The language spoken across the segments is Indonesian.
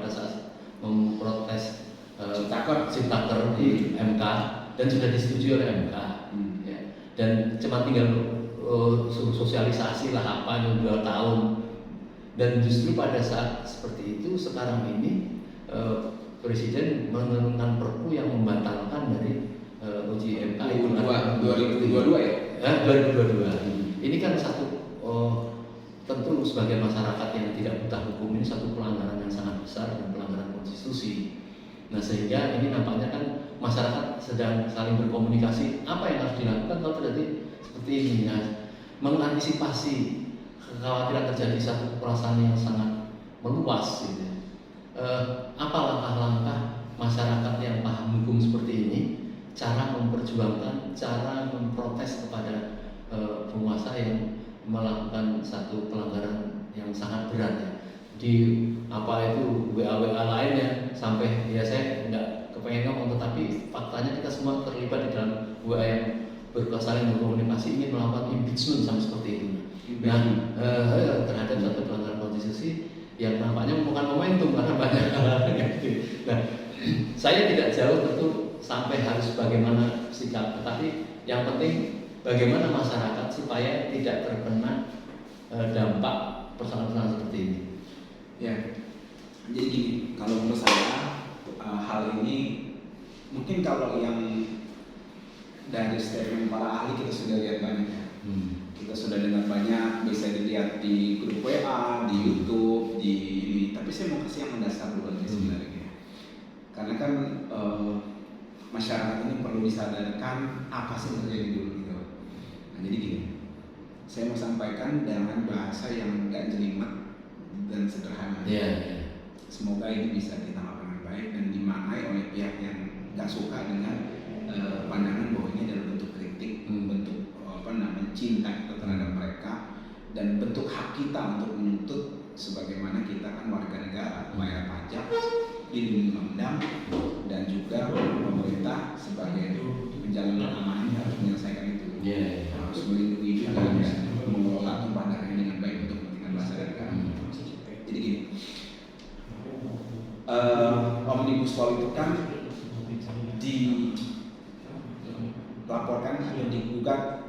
pada saat memprotes Ciptaker di MK dan sudah disetujui oleh MK. Ya. Dan cuma tinggal sosialisasi lah apa yang 2 tahun. Dan justru pada saat seperti itu sekarang ini Presiden menurunkan Perpu yang membatalkan dari uji MK 2022 ya? 2022. Ini kan satu tentu sebagai masyarakat yang tidak buta hukum ini satu pelanggaran yang sangat besar dan pelanggaran konstitusi. Nah sehingga ini nampaknya kan masyarakat sedang saling berkomunikasi apa yang harus dilakukan kalau terjadi seperti ini. Nah, mengantisipasi kekhawatiran terjadi satu perasaan yang sangat meluas gitu. Apa langkah-langkah masyarakat yang paham hukum seperti ini, cara memperjuangkan, cara memprotes kepada penguasa yang melakukan satu pelanggaran yang sangat berat ya. Di apa itu WA lainnya sampai ya saya nggak kepengen ngomong, tetapi faktanya kita semua terlibat di dalam WA yang saling berkomunikasi ingin melakukan impeachment sama seperti itu. Nah terhadap satu pelanggaran konstitusi yang nampaknya bukan momentum karena banyak hal negatif. Nah saya tidak jauh tentu sampai harus bagaimana sikap, tetapi yang penting bagaimana masyarakat supaya tidak terkena dampak persoalan-persoalan seperti ini. Ya, jadi gini, kalau menurut saya hal ini mungkin kalau yang dari statement para ahli kita sudah lihat banyak ya. Kita sudah dengar banyak, bisa dilihat di grup WA, di YouTube, di ini. Tapi saya mau kasih yang mendasar dulu aja sebenarnya. Karena kan masyarakat ini perlu disadarkan apa sih yang terjadi dulu gitu. Nah, jadi gini, saya mau sampaikan dengan bahasa yang nggak jelimet dan sederhana. Semoga ini bisa ditangkap dengan baik dan dimaknai oleh pihak yang nggak suka dengan pandangan bahwa ini adalah bentuk kritik, bentuk cinta kita terhadap mereka dan bentuk hak kita untuk menuntut sebagaimana kita kan warga negara, bayar pajak, dilindungi undang dan juga pemerintah sebagai penjalan amanah harus menyelesaikan itu. Harus melindungi juga dan mengelola tumpah darah dengan baik untuk kepentingan bangsa dan negara. Jadi gini, Omnibus Law itu kan dilaporkan atau digugat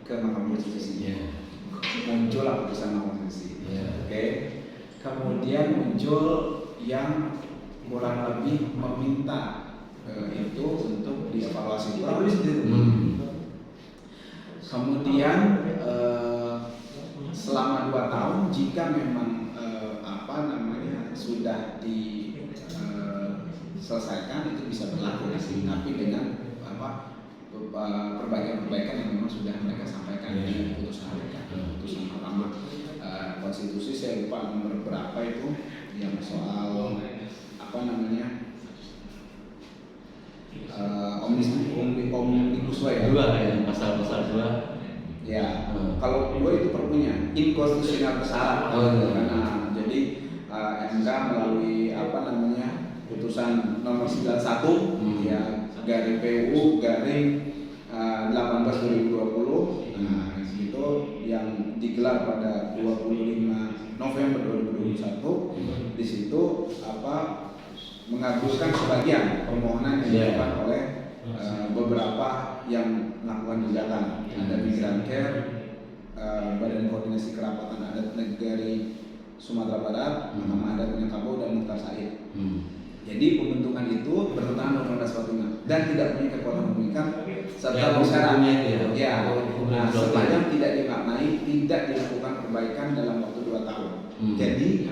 ke Mahkamah Konstitusi. Muncullah putusan Mahkamah Konstitusi. Oke. Kemudian muncul yang kurang lebih meminta itu untuk dievaluasi kurang lebih seperti itu. Kemudian selama 2 tahun jika memang sudah diselesaikan itu bisa berlaku tapi dengan perbaikan-perbaikan yang memang sudah mereka sampaikan di putusan mereka, putusan Mahkamah Konstitusi. Saya lupa nomor berapa itu yang soal Omnibus Law ya. Pasal 2. Ya, kalau 2 itu perpunya inkonstitusional bersyarat. Jadi MK melalui putusan nomor 91 ya garing PUU garing 18/2020 itu yang digelar pada 25 November 2021. Di situ mengabulkan sebagian permohonan yang dilakukan oleh beberapa yang melakukan gugatan. Ada Migrancare, Badan Koordinasi Kerapatan Adat Negari Sumatera Barat, Mahkamah Adat Minangkabau dan Mukhtar Said. Jadi pembentukan itu bertentangan dengan Undang-Undang 45 dan tidak punya kekuatan mengikat serta bersyarat. Sepanjang tidak dimaknai tidak dilakukan perbaikan dalam waktu 2 tahun. Jadi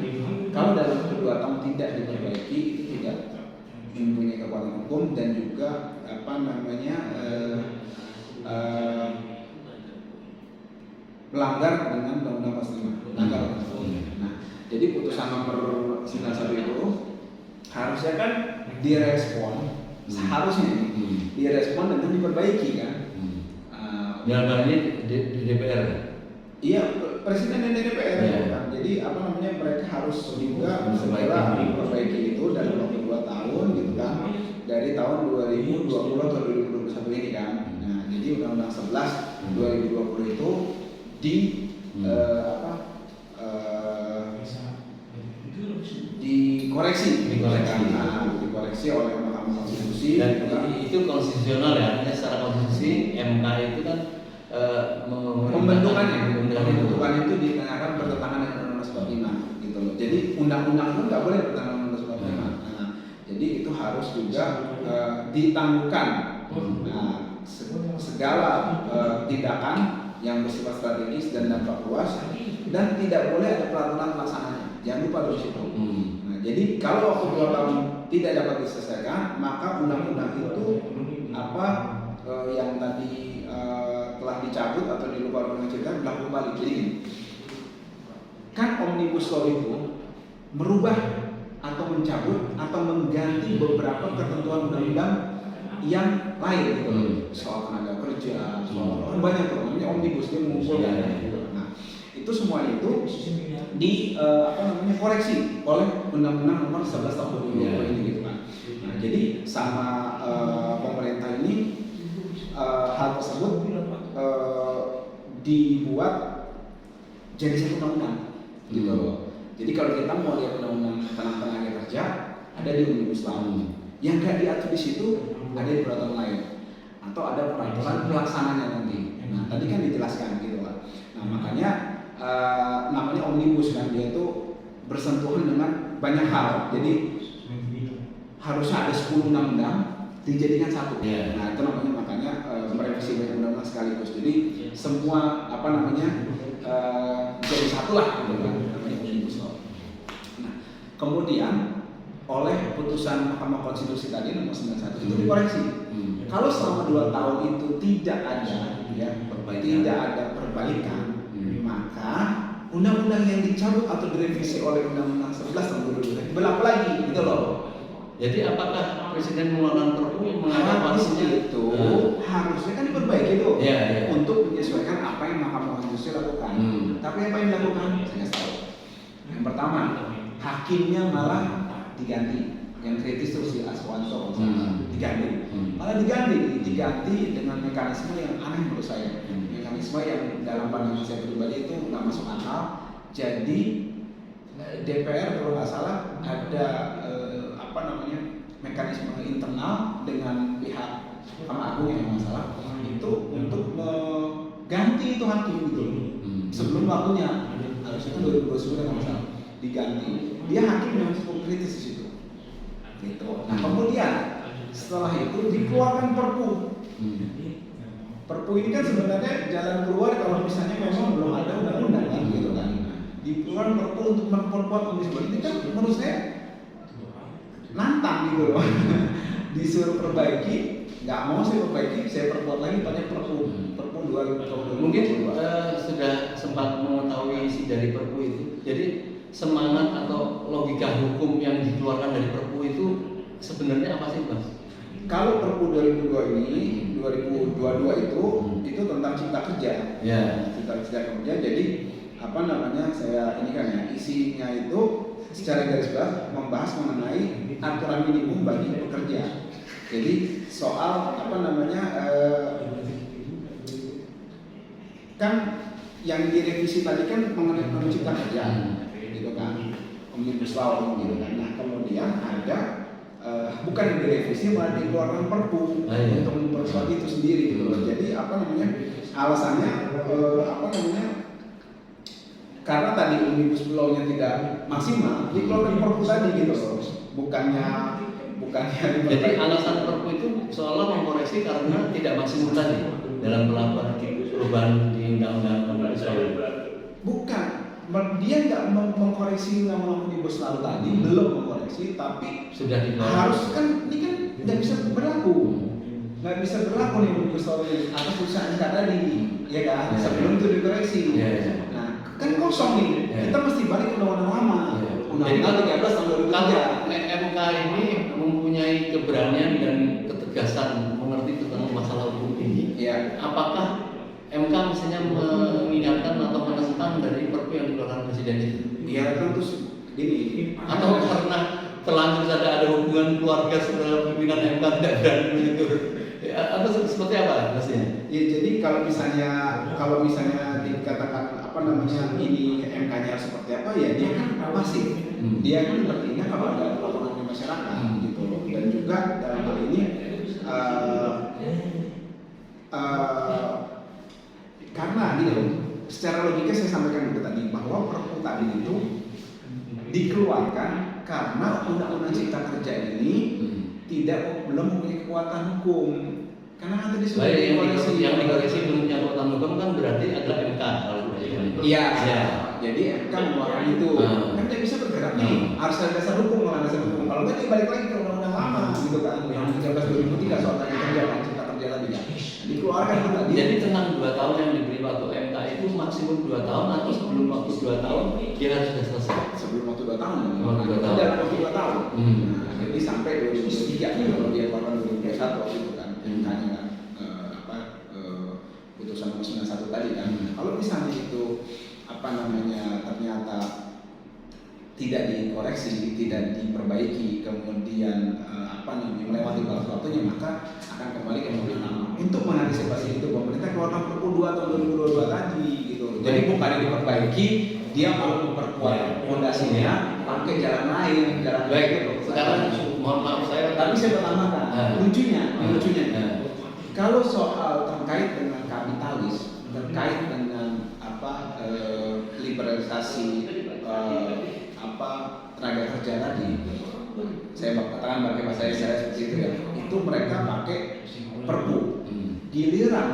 kalau dalam waktu 2 tahun tidak diperbaiki itu tidak mempunyai kekuatan hukum dan juga melanggar dengan Undang-Undang 45. Nah, jadi putusan nomor 91 itu harusnya kan direspon, seharusnya direspon dengan diperbaiki kan. Ini di DPR. Iya, Presiden dan DPR kan. Jadi mereka harus juga segera memperbaiki itu dalam waktu 2 tahun gitu kan. Dari tahun 2020 atau 2021 ini kan. Nah, jadi Undang-Undang 11 2020 itu dikoreksi oleh Mahkamah Konstitusi. Dan itu konstitusional ya, artinya secara konstitusi MK itu kan pembentukan itu dikarenakan bertentangan dengan Undang-Undang 45 gitu loh. Jadi undang-undang itu nggak boleh bertentangan dengan Undang-Undang 45. Nah, jadi itu harus juga ditangguhkan. Nah, segala tindakan yang bersifat strategis dan dampak luas, dan tidak boleh ada peraturan pelaksananya. Jangan lupa di situ. Nah, jadi kalau waktu 2 tahun tidak dapat diselesaikan, maka undang-undang itu yang tadi telah dicabut atau dilupakan mengecilkan berlaku kembali. Jadi kan omnibus law itu merubah atau mencabut atau mengganti beberapa ketentuan undang-undang yang lain gitu, soal tenaga kerja, soal banyak tuh, namanya omnibus, dia mengumpulkan gitu. Nah, itu semua itu koreksi oleh Undang-Undang Nomor 11 Tahun 2020 ini gitu kan. Nah, jadi sama pemerintah ini hal tersebut dibuat jadi satu undang-undang gitu loh. Jadi kalau kita mau lihat undang-undang tentang tenaga kerja ada di omnibus law. Yang nggak diatur di situ ada di peraturan lain atau ada peraturan pelaksananya nanti. Nah, tadi kan dijelaskan gitu lah. Nah, makanya namanya omnibus kan, dia itu bersentuhan dengan banyak hal. Jadi harusnya ada 10 undang-undang dijadikan satu. Nah, itu makanya merevisi banyak undang-undang sekaligus. Jadi semua jadi satu lah gitu kan, namanya omnibus law. Nah, kemudian oleh putusan Mahkamah Konstitusi tadi nomor 91 itu dikoreksi. Kalau selama 2 tahun itu tidak ada perbaikan, maka undang-undang yang dicabut atau direvisi oleh Undang-Undang 11 tahun 2020 berlaku lagi gitu loh. Jadi apakah Presiden mengeluarkan perpu mengatasi itu harusnya kan diperbaiki itu untuk menyesuaikan apa yang Mahkamah Konstitusi lakukan. Tapi apa yang dilakukan? Saya nggak tahu. Yang pertama, hakimnya malah diganti. Yang kritis itu si Aswanto malah diganti dengan mekanisme yang aneh menurut saya. Mekanisme yang dalam pandangan saya pribadi itu nggak masuk akal. Jadi DPR kalau nggak salah ada mekanisme internal dengan pihak Mahkamah Agung yang masalah itu untuk mengganti itu hakim gitu sebelum waktunya, harusnya itu 2029 nggak masalah, diganti. Dia hakim yang cukup kritis di situ gitu. Nah, kemudian setelah itu dikeluarkan perpu. Perpu ini kan sebenarnya jalan keluar kalau misalnya memang belum ada undang-undang kan gitu kan. Dikeluarkan perpu untuk memperkuat omnibus law ini kan menurut saya nantang gitu loh. Disuruh perbaiki, nggak mau saya perbaiki, saya perkuat lagi pada perpu 2020. Mungkin sudah sempat mengetahui isi dari perpu itu. Jadi semangat atau logika hukum yang dikeluarkan dari perpu itu sebenarnya apa sih, Mas? Kalau perpu 2022 itu tentang cipta kerja. Cipta kerja. Jadi saya ini kan ya, isinya itu secara garis besar membahas mengenai aturan minimum bagi pekerja. Jadi soal kan yang direvisi tadi kan mengenai cipta kerja, gitu kan, omnibus law gitu kan. Nah, kemudian ada bukan yang direvisi malah dikeluarkan perpu untuk memperkuat itu sendiri gitu loh. Jadi alasannya karena tadi omnibus law-nya tidak maksimal, dikeluarkan perpu tadi gitu loh. Bukannya jadi alasan perpu itu seolah mengkoreksi karena tidak maksimal tadi dalam melakukan perubahan di undang-undang omnibus law. Bukan, dia nggak mengkoreksi undang-undang omnibus law tadi, belum mengkoreksi, tapi sudah dikeluarkan. Harus kan ini kan nggak bisa berlaku. Nggak bisa berlaku nih omnibus law ini atas putusan MK tadi, ya kan? Sebelum itu dikoreksi. Nah, kan kosong nih. Kita mesti balik ke undang-undang lama. Undang-undang 13 tahun 2003. Kalau MK ini mempunyai keberanian dan ketegasan mengerti tentang masalah hukum ini, apakah MK misalnya mengingatkan atau menentang dari perpu yang dikeluarkan Presiden itu? Iya, tentu gini. Atau karena terlanjur saja ada hubungan keluarga setelah pimpinan MK tidak berani menegur? Atau seperti apa maksudnya? Ya, jadi kalau misalnya dikatakan ini MK-nya seperti apa, ya dia kan pasif. Dia kan bertindak kalau ada laporan dari masyarakat gitu loh. Dan juga dalam hal ini karena gitu, secara logika saya sampaikan juga tadi bahwa Perpu tadi itu dikeluarkan karena Undang-Undang Cipta Kerja ini belum mempunyai kekuatan hukum. Karena kan tadi sudah yang dikoreksi belum punya kekuatan hukum kan berarti adalah MK kalau iya. Jadi MK mengeluarkan itu kan tidak bisa bergerak nih, harus ada dasar hukum. Kalau dasar hukum, kalau nggak balik lagi ke undang-undang lama gitu kan, yang 13/2003 soal tenaga kerja kan Cipta Kerja tadi ya. Dikeluarkan itu tadi. Jadi tenang 2 tahun yang diberi waktu MK itu maksimum 2 tahun atau sebelum waktu 2 tahun dia harus sudah selesai. Sebelum waktu 2 tahun. Dalam waktu 2 tahun. Nah, jadi sampai 2023 kalau dia keluarkan 2021 waktu itu kan MK-nya kan putusan nomor 91 tadi kan. Kalau misalnya itu ternyata tidak dikoreksi, tidak diperbaiki, kemudian melewati batas waktunya, maka akan kembali ke mobil lama. Untuk mengantisipasi itu, pemerintah keluarkan Perpu 2 tahun 2022 tadi gitu. Jadi bukan diperbaiki, dia mau memperkuat fondasinya pakai jalan lain, jalan baik itu. Sekarang mohon maaf tapi saya bertambahkan lucunya. Kalau soal terkait dengan kapitalis, terkait dengan liberalisasi tenaga kerja tadi, saya katakan pakai bahasa saya seperti itu ya, itu mereka pakai Perpu. Giliran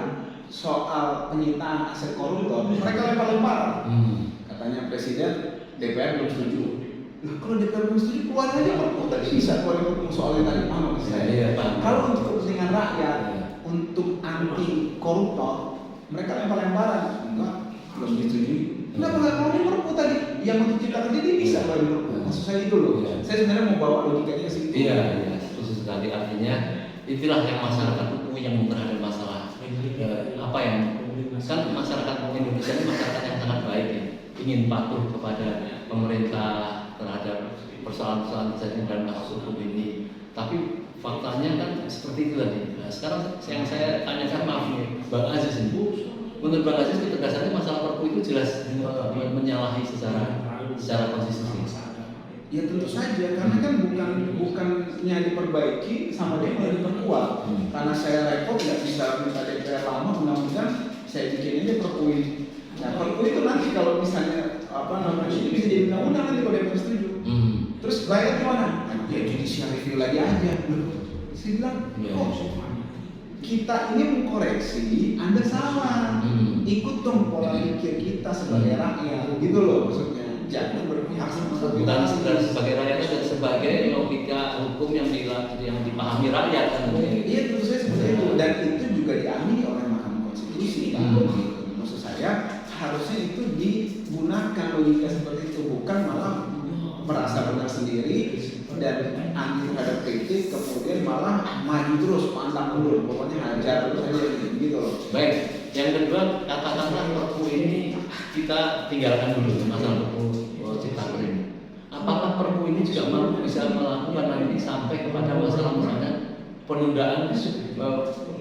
soal penyitaan aset koruptor, mereka lempar-lempar. Katanya Presiden, DPR belum setuju. Nah, kalau DPR belum setuju, keluar aja Perpu tadi bisa keluar Perpu soalnya tadi saya. Kalau untuk kepentingan rakyat, untuk anti koruptor, mereka lempar-lemparan. Enggak, belum disetujui. Kenapa nggak mau Perpu tadi? Yang untuk Cipta Kerja ini bisa keluar Perpu. Maksud saya itu loh. Saya sebenarnya mau bawa logikanya ke situ. Iya, setuju sekali. Artinya itulah yang masyarakat hukum yang terhadap masalah kan masyarakat Indonesia ini masyarakat yang sangat baik ya, ingin patuh kepada pemerintah terhadap persoalan-persoalan terjadi dalam kasus hukum ini. Tapi faktanya kan seperti itu tadi. Nah, sekarang yang saya tanyakan, maaf nih, Bang Aziz ini, menurut Bang Aziz ketegasannya masalah Perpu itu jelas menyalahi secara konstitusi. Ya tentu saja, karena kan bukannya diperbaiki sama dia malah diperkuat. Karena saya repot nggak bisa minta DPR lama, undang-undang saya bikin aja Perpu ini. Nah Perpu itu nanti kalau misalnya ini bisa jadi undang-undang nanti kalau DPR setuju. Terus bayar gimana? Ya judicial review lagi aja. Saya bilang, kita ini mengkoreksi, Anda salah. Ikut dong pola pikir kita sebagai rakyat, gitu loh maksudnya. Jangan berpihak bukan sekedar sebagai rakyat, dan sebagai logika hukum yang dipahami rakyat kan. Iya tentu saya seperti itu, dan itu juga diamini oleh Mahkamah Konstitusi. Maksud saya harusnya itu digunakan logika seperti itu, bukan malah merasa benar sendiri dan anti terhadap kritik, kemudian malah maju terus, pantang mundur, pokoknya hajar terus aja gitu loh. Baik. Yang kedua, katakanlah Perpu ini kita tinggalkan dulu masalah Perpu Cipta Kerja ini. Apakah Perpu ini juga bisa melakukan lagi sampai kepada masalah misalnya penundaan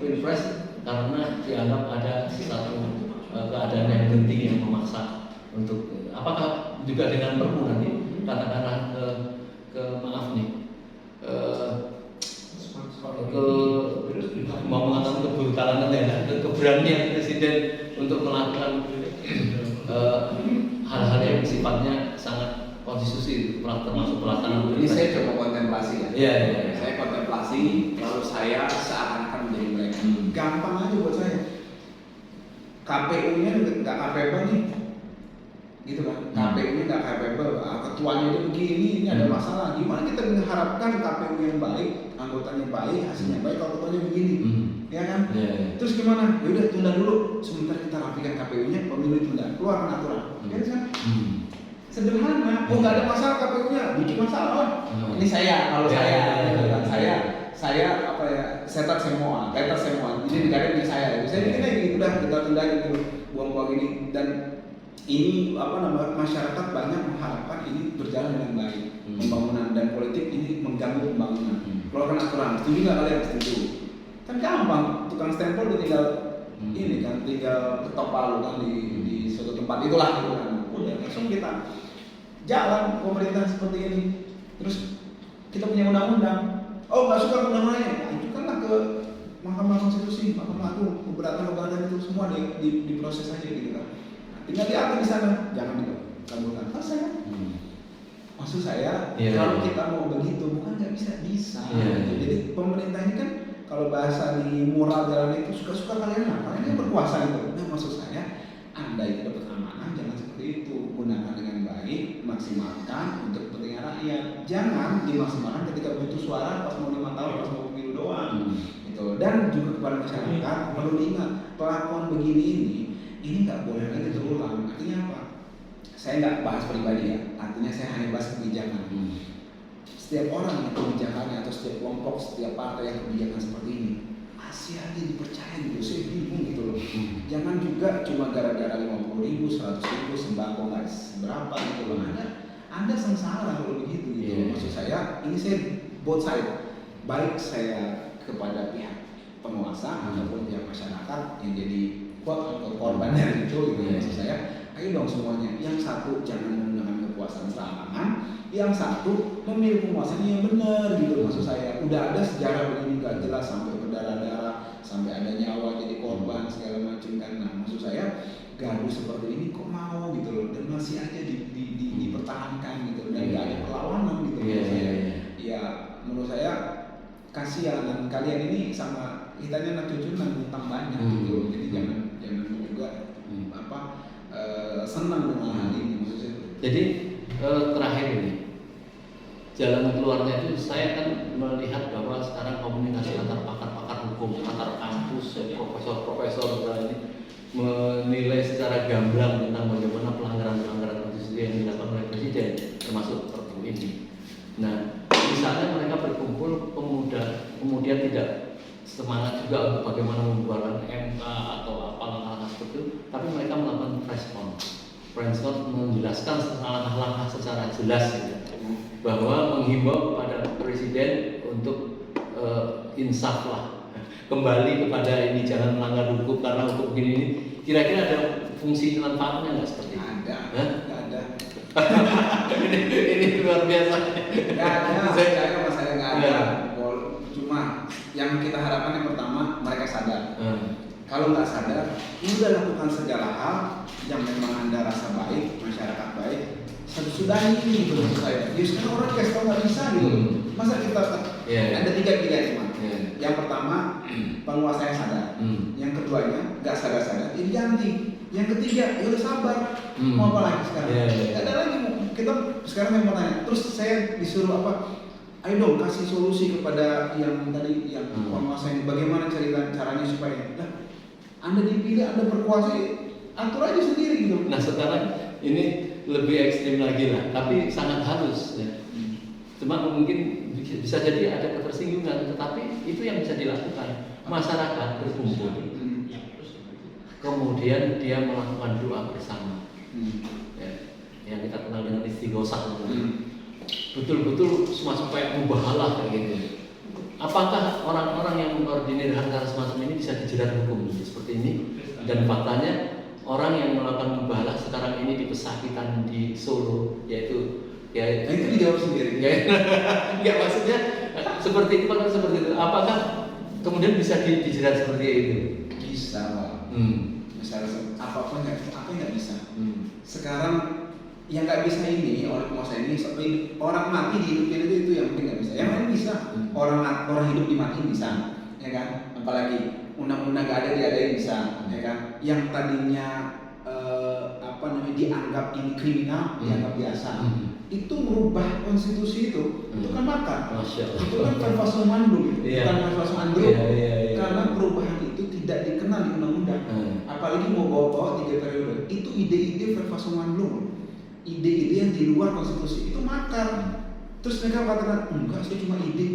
Pilpres karena dianggap ada satu keadaan yang genting yang memaksa untuk, apakah juga dengan Perpu nanti katakanlah mau mengatakan kebrutalan keberanian Presiden untuk melakukan hal-hal yang sifatnya sangat konstitusi, termasuk pelaksanaan. Ini saya coba kontemplasi ya. Iya. Saya kontemplasi, lalu saya seakan-akan menjadi mereka. Gampang aja buat saya. KPU-nya nggak capable nih, gitu kan? KPU-nya nggak capable, ketuanya itu begini, ini ada masalah. Gimana kita mengharapkan KPU yang baik, anggotanya baik, hasilnya baik, kalau ketuanya begini, ya kan? Terus gimana? Ya udah tunda dulu, sebentar kita rapikan KPU-nya, pemilu tunda, keluarkan aturan, ya kan? Sederhana, nggak ada masalah KPU-nya, bikin masalah lah. Ini saya, kalau saya setat semua, jadi negara ini saya bikin aja gitu, udah kita tunda gitu, buang-buang ini. Dan ini masyarakat banyak mengharapkan ini berjalan dengan baik, pembangunan, dan politik ini mengganggu pembangunan. Keluarkan aturan, setuju nggak kalian? Setuju. Kan gampang, tukang stempel udah tinggal ini kan, tinggal ketok palu kan di suatu tempat itulah gitu kan. Udah langsung kita jalan pemerintah seperti ini. Terus kita punya undang-undang, oh nggak suka undang-undangnya, ajukanlah ke Mahkamah Konstitusi, Mahkamah Agung, keberatan itu semua diproses aja gitu kan. Tinggal diatur di sana, jangan dikabulkan. Selesai kan? Maksud saya, kalau kita mau begitu, bukan nggak bisa. Jadi pemerintah ini kan kalau bahasa di moral jalan itu suka-suka kalian lah, kalian yang berkuasa gitu. Nah maksud saya, Anda itu dapat amanah, jangan seperti itu, gunakan dengan baik, maksimalkan untuk kepentingan rakyat. Jangan dimaksimalkan ketika butuh suara pas mau 5 tahun, pas mau pemilu doang. Gitu. Dan juga kepada masyarakat perlu diingat, pelakuan begini ini nggak boleh lagi terulang. Artinya apa? Saya nggak bahas pribadi ya, artinya saya hanya bahas kebijakan. Setiap orang yang kebijakannya atau setiap kelompok, setiap partai yang kebijakan seperti ini, masih aja dipercaya gitu, saya bingung gitu loh. Jangan juga cuma gara-gara 50.000, 100.000 sembako nggak seberapa gitu loh. Anda sengsara kalau begitu gitu. Maksud saya, ini saya both side. Baik saya kepada pihak penguasa ataupun pihak masyarakat yang jadi korban dari itu gitu. Maksud saya, ayo dong semuanya. Yang satu jangan menggunakan kekuasaan serangan, yang satu memilih penguasaan yang benar gitu. Maksud saya, udah ada sejarah begini gak jelas sampai berdarah-darah, sampai ada nyawa jadi korban segala macam kan. Nah, maksud saya gaduh seperti ini kok mau gitu loh, dan masih aja dipertahankan gitu, dan gak ada perlawanan gitu. Ya menurut saya kasihan, dan kalian ini sama kitanya anak cucu nanggung banyak gitu. Jadi jangan juga senang dengan hal ini maksudnya. Jadi terakhir ini jalan keluarnya itu saya kan melihat bahwa sekarang komunikasi antar pakar-pakar hukum, antar kampus, profesor-profesor ini menilai secara gamblang tentang bagaimana pelanggaran konstitusi yang dilakukan oleh presiden, termasuk Perpu ini. Nah, misalnya mereka berkumpul kemudian tidak semangat juga untuk bagaimana membubarkan MK atau apa langkah-langkah seperti itu, tapi mereka melakukan press con menjelaskan langkah-langkah secara jelas gitu, bahwa menghimbau kepada presiden untuk insaf lah, kembali kepada ini, jangan melanggar hukum karena hukum begini ini. Kira-kira ada fungsi manfaatnya nggak seperti itu? Nggak ada. Ini luar biasa. Nggak ada, masalah nggak ada. Cuma yang kita harapkan yang pertama mereka sadar. Kalau nggak sadar, udah lakukan segala hal yang memang Anda rasa baik, masyarakat baik, sudah ini gitu maksud saya. Ya sekarang orang kayak tau nggak bisa gitu. Masa kita ada tiga cuma. Yang pertama penguasa yang sadar. Yang keduanya nggak sadar, ini ganti. Yang ketiga ya udah sabar. Mau apa lagi sekarang? Nggak ada lagi. Kita sekarang yang mau tanya. Terus saya disuruh apa? Ayo dong kasih solusi kepada yang tadi yang penguasa ini. Bagaimana caranya supaya Anda dipilih, Anda berkuasa, atur aja sendiri gitu. Nah sekarang ini lebih ekstrim lagi lah, tapi sangat halus ya. Cuma mungkin bisa jadi ada ketersinggungan, tetapi itu yang bisa dilakukan. Masyarakat berkumpul, kemudian dia melakukan doa bersama, ya, yang kita kenal dengan istighosah. Betul-betul supaya mubahalah kayak gitu. Apakah orang-orang yang mengkoordinir hal semacam ini bisa dijerat hukum seperti ini? Dan faktanya orang yang melakukan mubahalah sekarang ini dipesakitan di Solo, yaitu itu dijawab sendiri. Enggak, maksudnya seperti itu, apakah kemudian bisa dijerat seperti itu? Bisa, Pak. Misalnya apa nggak bisa. Sekarang yang nggak bisa ini oleh penguasa ini, orang mati dihidupin itu yang mungkin nggak bisa. Yang lain bisa. Orang hidup dimatiin bisa, ya kan? Apalagi undang-undang nggak ada diadain bisa, ya kan? Yang tadinya dianggap ini kriminal dianggap biasa. Itu merubah konstitusi itu kan makar. Itu kan kanvas mandum, bukan kanvas andrum. Karena perubahan itu tidak dikenal di undang-undang. Apalagi mau bawa 3 periode. Itu ide-ide kanvas mandum. Ide-ide yang di luar konstitusi itu makar. Terus mereka katakan, enggak, saya cuma ide.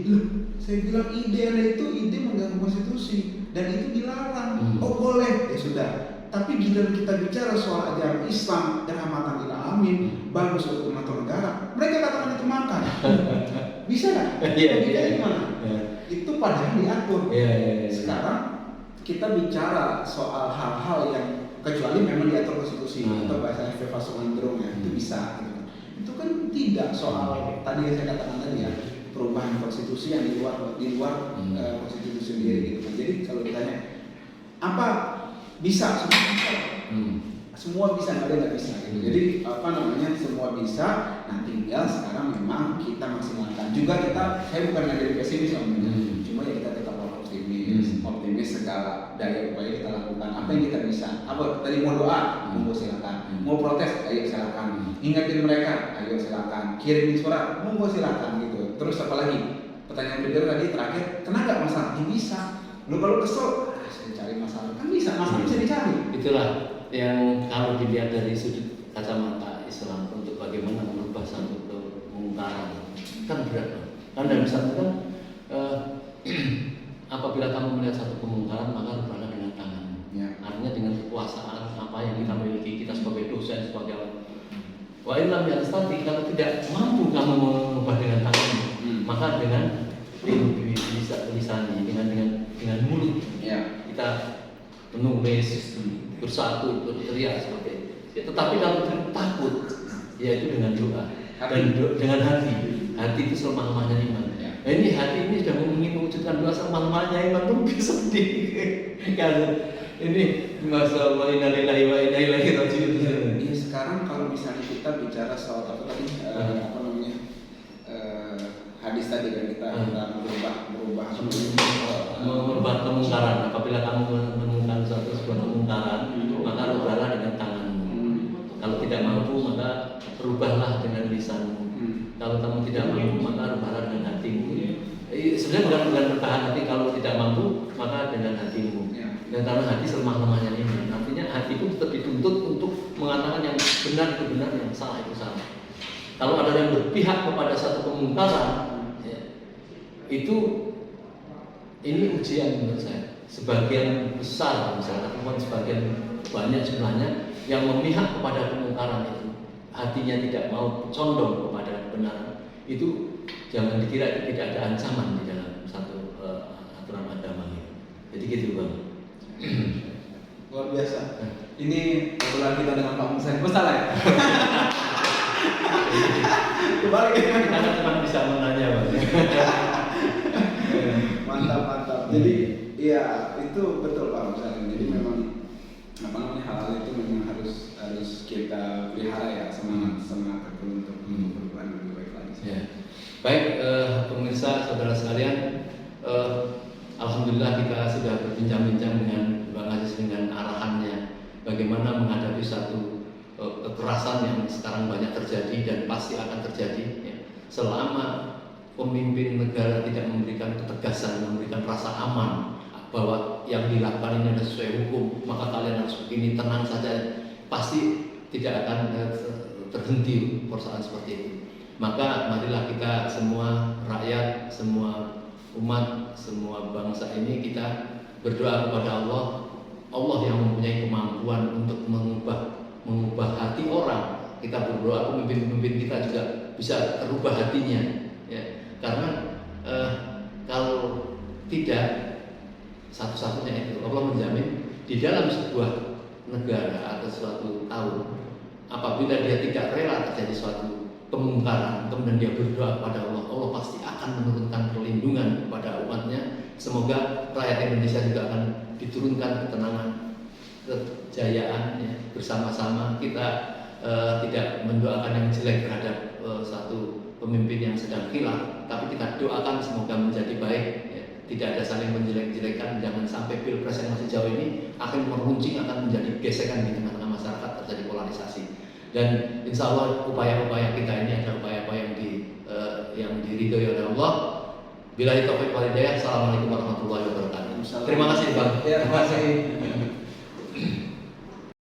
Saya bilang ide Anda itu ide mengganggu konstitusi dan itu dilarang. Oh boleh, ya sudah. Tapi giliran kita bicara soal ajaran Islam dan rahmatan lil alamin, bagus untuk umat negara, mereka katakan itu makar. Bisa nggak? Logikanya gimana? Itu padahal diatur. Sekarang kita bicara soal hal-hal yang kecuali memang diatur konstitusi atau bahasanya Fevasum Androm ya, itu bisa gitu. Itu kan tidak soal tadi yang saya katakan tadi ya, perubahan konstitusi yang di luar konstitusi sendiri gitu kan. Jadi kalau ditanya apa bisa, semua bisa. Semua bisa, nggak ada nggak bisa gitu. Jadi apa namanya, semua bisa. Nah tinggal sekarang memang kita maksimalkan. Juga saya bukan dari pesimis omongnya, cuma ya kita tetap optimis segala daya upaya kita lakukan. Apa yang kita bisa? Apa tadi mau doa, monggo silakan. Mau protes, ayo silakan. Ingatin mereka, ayo silakan. Kirimin surat, monggo silakan gitu. Terus apa lagi? Pertanyaan berikutnya tadi terakhir, kena nggak masalah? Ya bisa. Lu kalau kesel, saya cari masalah kan bisa, masalah bisa dicari. Itulah yang kalau dilihat dari sudut kacamata Islam untuk bagaimana merubah satu kemungkaran kan berat kan dalam satu kan apabila kamu melihat satu kemungkaran maka rubahlah dengan tanganmu ya. Artinya dengan kekuasaan apa yang kita miliki, kita sebagai dosen, sebagai wa illam yastati, kalau tidak mampu kamu mengubah dengan tanganmu maka dengan lisan dengan mulut ya. Kita menulis, bersatu, berteriak seperti itu. Ya, tetapi kalau takut, yaitu dengan doa dan dengan hati itu selemah-lemahnya iman. Ya. Nah, ini hati ini sudah ingin mewujudkan doa selemah-lemahnya iman itu sedih. Kalau ini masa Allah inna lillahi wa inna ilaihi raji'un. Iya, sekarang kalau misalnya kita bicara soal apa tadi apa namanya hadis tadi kan kita merubah kemungkaran. Apabila kamu menemukan sebuah kemungkaran, maka rubahlah dengan tanganmu. Kalau tidak mampu, maka rubahlah dengan lisanmu. Kalau kamu tidak mampu, maka rubahlah dengan hatimu. Sebenarnya bukan bertahan hati. Kalau tidak mampu, maka dengan hatimu. Dan karena hati selemah-lemahnya iman. Artinya hati itu tetap dituntut untuk mengatakan yang benar itu benar, yang salah itu salah. Kalau ada yang berpihak kepada satu kemungkaran, itu ini ujian menurut saya. Sebagian besar misalnya, ataupun sebagian banyak jumlahnya yang memihak kepada kemungkaran itu, hatinya tidak mau condong kepada kebenaran, itu jangan dikira itu tidak ada ancaman di dalam satu aturan agama ini. Jadi gitu Bang. Luar biasa. Ini obrolan kita dengan Pak Musa. Kok salah ya? Kembali kita cuma bisa menanya Bang. Mantap. Jadi ya itu betul Pak Musa. Jadi memang apa namanya hal-hal itu memang harus kita pelihara ya, semangat itu untuk berubah lebih baik lagi. Ya. Baik pemirsa saudara sekalian, alhamdulillah kita sudah berbincang-bincang dengan Bang Aziz dengan arahannya bagaimana menghadapi satu kekerasan yang sekarang banyak terjadi dan pasti akan terjadi ya. Selama pemimpin negara tidak memberikan ketegasan, memberikan rasa aman bahwa yang dilakukan ini adalah sesuai hukum, maka kalian harus begini, tenang saja, pasti tidak akan terhenti persoalan seperti itu. Maka marilah kita semua rakyat, semua umat, semua bangsa ini kita berdoa kepada Allah yang mempunyai kemampuan untuk mengubah hati orang. Kita berdoa pemimpin-pemimpin kita juga bisa terubah hatinya ya. Karena kalau tidak, satu-satunya itu Allah menjamin di dalam sebuah negara atau suatu tahun, apabila dia tidak rela terjadi suatu kemungkaran, kemudian dia berdoa kepada Allah, Allah pasti akan menurunkan perlindungan kepada umatnya. Semoga rakyat Indonesia juga akan diturunkan ketenangan, kejayaan ya. Bersama-sama kita tidak mendoakan yang jelek terhadap satu pemimpin yang sedang khilaf, tapi kita doakan semoga menjadi baik ya. Tidak ada saling menjelek-jelekan. Jangan sampai pilpres yang masih jauh ini akan meruncing, akan menjadi gesekan di tengah-tengah masyarakat, terjadi polarisasi. Dan insya Allah upaya-upaya kita ini adalah upaya-upaya yang diridhoi oleh Allah. Billahi taufiq wal hidayah. Assalamualaikum warahmatullahi wabarakatuh. Terima kasih Bang. Ya, terima kasih.